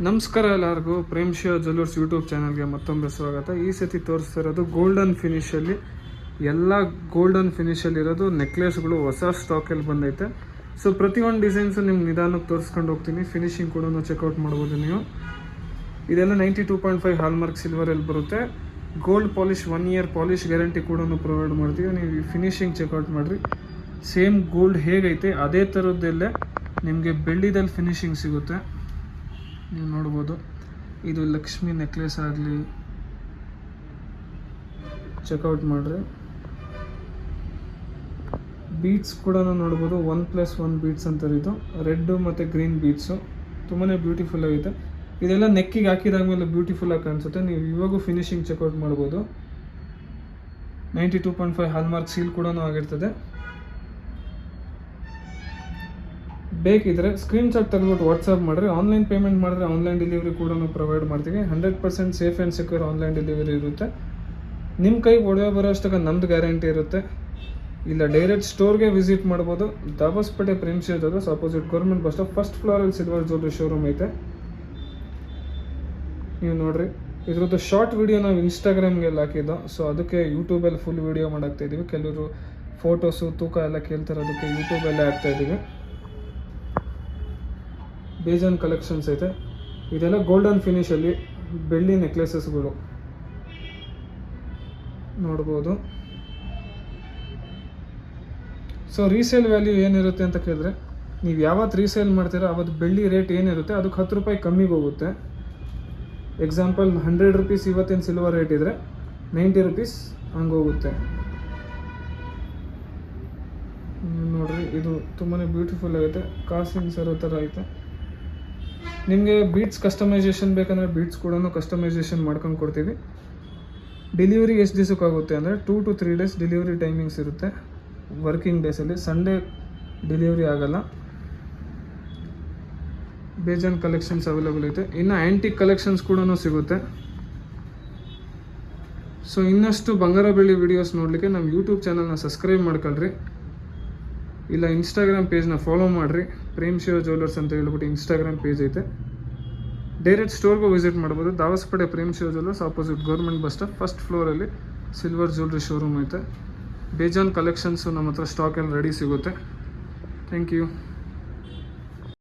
ನಮಸ್ಕಾರ ಎಲ್ಲರಿಗೂ. Prem Shiva jewellers YouTube ಚಾನಲ್ಗೆ ಮತ್ತೊಮ್ಮೆ ಸ್ವಾಗತ. ಈ ಸತಿ ತೋರಿಸ್ತಾ ಇರೋದು ಗೋಲ್ಡನ್ ಫಿನಿಷಲ್ಲಿ, ಎಲ್ಲ ಗೋಲ್ಡನ್ ಫಿನಿಷಲ್ಲಿರೋದು ನೆಕ್ಲೆಸ್ಗಳು ಹೊಸ ಸ್ಟಾಕಲ್ಲಿ ಬಂದೈತೆ. ಸೊ ಪ್ರತಿಯೊಂದು ಡಿಸೈನ್ಸು ನಿಮ್ಗೆ ನಿಧಾನಕ್ಕೆ ತೋರಿಸ್ಕೊಂಡು ಹೋಗ್ತೀನಿ. ಫಿನಿಶಿಂಗ್ ಕೂಡ ಚೆಕ್ಔಟ್ ಮಾಡ್ಬೋದು ನೀವು. ಇದೆಲ್ಲ 92.5 ಹಾಲ್ಮಾರ್ಕ್ ಸಿಲ್ವರಲ್ಲಿ ಬರುತ್ತೆ. Gold polish 1 year polish guarantee ಕೂಡ ಪ್ರೊವೈಡ್ ಮಾಡ್ತೀವಿ. ನೀವು ಈ ಫಿನಿಶಿಂಗ್ ಚೆಕ್ಔಟ್ ಮಾಡಿರಿ. ಸೇಮ್ ಗೋಲ್ಡ್ ಹೇಗೈತೆ ಅದೇ ಥರದ್ದಲ್ಲೇ ನಿಮಗೆ ಬೆಳ್ಳಿದಲ್ಲಿ ಫಿನಿಶಿಂಗ್ ಸಿಗುತ್ತೆ. ನೀವು ನೋಡ್ಬೋದು. ಇದು ಲಕ್ಷ್ಮಿ ನೆಕ್ಲೆಸ್ ಆಗಲಿ ಚೆಕ್ಔಟ್ ಮಾಡಿರಿ. ಬೀಡ್ಸ್ ಕೂಡ ನೋಡ್ಬೋದು. 1+1 ಬೀಡ್ಸ್ ಅಂತಾರೆ. ಇದು ರೆಡ್ಡು ಮತ್ತು ಗ್ರೀನ್ ಬೀಡ್ಸು ತುಂಬಾ ಬ್ಯೂಟಿಫುಲ್ ಆಗಿದೆ. ಇದೆಲ್ಲ ನೆಕ್ಕಿಗೆ ಹಾಕಿದಾದ್ಮೇಲೆ ಬ್ಯೂಟಿಫುಲ್ಲಾಗಿ ಕಾಣಿಸುತ್ತೆ. ನೀವು ಇವಾಗೂ ಫಿನಿಶಿಂಗ್ ಚೆಕ್ಔಟ್ ಮಾಡ್ಬೋದು. 92.5 ಹಾಲ್ಮಾರ್ಕ್ ಸೀಲ್ ಕೂಡ ಆಗಿರ್ತದೆ. ಬೇಕಿದ್ರೆ ಸ್ಕ್ರೀನ್ಶಾಟ್ ತೆಗೆದುಬಿಟ್ಟು ವಾಟ್ಸಪ್ ಮಾಡಿರಿ. ಆನ್ಲೈನ್ ಪೇಮೆಂಟ್ ಮಾಡಿದ್ರೆ ಆನ್ಲೈನ್ ಡೆಲಿವರಿ ಕೂಡ ಪ್ರೊವೈಡ್ ಮಾಡ್ತೀವಿ. 100% safe and secure online delivery ಇರುತ್ತೆ. ನಿಮ್ಮ ಕೈಗೆ ಒಡವೆ ಬರೋ ಅಷ್ಟಕ್ಕೆ ನಮ್ಮದು ಗ್ಯಾರಂಟಿ ಇರುತ್ತೆ. ಇಲ್ಲ ಡೈರೆಕ್ಟ್ ಸ್ಟೋರ್ಗೆ ವಿಸಿಟ್ ಮಾಡ್ಬೋದು. Dabaspete Prem Shiva jewellers opposite government bus stop first ಫ್ಲೋರಲ್ಲಿ ಸಿಲ್ವರ್ ಜ್ಯುವೆಲ್ಲರಿ ಶೋರೂಮ್ ಐತೆ. ನೀವು ನೋಡಿರಿ. ಇದ್ರದ್ದು ಶಾರ್ಟ್ ವಿಡಿಯೋ ನಾವು ಇನ್ಸ್ಟಾಗ್ರಾಮ್ಗೆಲ್ಲ ಹಾಕಿದ್ದೋ. ಸೊ ಅದಕ್ಕೆ ಯೂಟ್ಯೂಬಲ್ಲಿ ಫುಲ್ ವೀಡಿಯೋ ಮಾಡಾಕ್ತಾಯಿದ್ದೀವಿ. ಕೆಲವರು ಫೋಟೋಸು ತೂಕ ಎಲ್ಲ ಕೇಳ್ತಾರೆ, ಅದಕ್ಕೆ ಯೂಟ್ಯೂಬಲ್ಲೇ ಹಾಕ್ತಾಯಿದ್ದೀವಿ. ಬೇಜಾನ್ ಕಲೆಕ್ಷನ್ಸ್ ಐತೆ. ಇದೆಲ್ಲ ಗೋಲ್ಡನ್ ಫಿನಿಷಲ್ಲಿ ಬೆಳ್ಳಿ ನೆಕ್ಲೆಸಸ್ಗಳು ನೋಡ್ಬೋದು. ಸೊ ರೀಸೇಲ್ ವ್ಯಾಲ್ಯೂ ಏನಿರುತ್ತೆ ಅಂತ ಕೇಳಿದ್ರೆ, ನೀವು ಯಾವತ್ತು ರೀಸೇಲ್ ಮಾಡ್ತೀರಾ ಅವತ್ತು ಬೆಳ್ಳಿ ರೇಟ್ ಏನಿರುತ್ತೆ ಅದಕ್ಕೆ 10 ರೂಪಾಯಿ ಕಮ್ಮಿಗೆ ಹೋಗುತ್ತೆ. ಎಕ್ಸಾಂಪಲ್ 100 ರೂಪೀಸ್ ಇವತ್ತಿನ ಸಿಲ್ವರ್ ರೇಟ್ ಇದ್ದರೆ 90 ರೂಪೀಸ್ ಹಂಗೆ ಹೋಗುತ್ತೆ. ನೋಡಿರಿ, ಇದು ತುಂಬಾ ಬ್ಯೂಟಿಫುಲ್ ಆಗುತ್ತೆ. ಕಾಸಿನ ಸರೋ ಥರ ಐತೆ. ನಿಮಗೆ ಬೀಡ್ಸ್ ಕಸ್ಟಮೈಸೇಷನ್ ಬೇಕಂದರೆ ಬೀಡ್ಸ್ ಕೂಡ ಕಸ್ಟಮೈಸೇಷನ್ ಮಾಡ್ಕೊಂಡು ಕೊಡ್ತೀವಿ. ಡೆಲಿವರಿ ಎಷ್ಟು ದಿವಸಕ್ಕಾಗುತ್ತೆ ಅಂದರೆ 2 to 3 ಡೇಸ್ ಡೆಲಿವರಿ ಟೈಮಿಂಗ್ಸ್ ಇರುತ್ತೆ. ವರ್ಕಿಂಗ್ ಡೇಸಲ್ಲಿ ಸಂಡೇ ಡೆಲಿವರಿ ಆಗೋಲ್ಲ. ಬೇಜಾನ್ ಕಲೆಕ್ಷನ್ಸ್ ಅವೈಲೇಬಲ್ ಐತೆ. ಇನ್ನು ಆ್ಯಂಟಿಕ್ ಕಲೆಕ್ಷನ್ಸ್ ಕೂಡ ಸಿಗುತ್ತೆ. ಸೊ ಇನ್ನಷ್ಟು ಬಂಗಾರ ಬೆಳ್ಳಿ ವೀಡಿಯೋಸ್ ನೋಡಲಿಕ್ಕೆ ನಮ್ಮ ಯೂಟ್ಯೂಬ್ ಚಾನಲ್ನ ಸಬ್ಸ್ಕ್ರೈಬ್ ಮಾಡ್ಕೊಳ್ರಿ. ಇಲ್ಲ ಇನ್ಸ್ಟಾಗ್ರಾಮ್ ಪೇಜ್ನ ಫಾಲೋ ಮಾಡಿರಿ. ಪ್ರೇಮ್ ಶಿವ ಜ್ಯುವೆಲ್ಲರ್ಸ್ ಅಂತ ಹೇಳ್ಬಿಟ್ಟು ಇನ್ಸ್ಟಾಗ್ರಾಮ್ ಪೇಜ್ ಐತೆ. ಡೈರೆಕ್ಟ್ ಸ್ಟೋರ್ಗೂ ವಿಸಿಟ್ ಮಾಡ್ಬೋದು. Dabaspete Prem Shiva jewellers opposite government bus stop first ಫ್ಲೋರಲ್ಲಿ ಸಿಲ್ವರ್ ಜ್ಯುವೆಲ್ಲರಿ ಶೋರೂಮ್ ಐತೆ. ಬೇಜಾನ್ ಕಲೆಕ್ಷನ್ಸು ನಮ್ಮ ಹತ್ರ ಸ್ಟಾಕಲ್ಲಿ ರೆಡಿ ಸಿಗುತ್ತೆ. Thank you.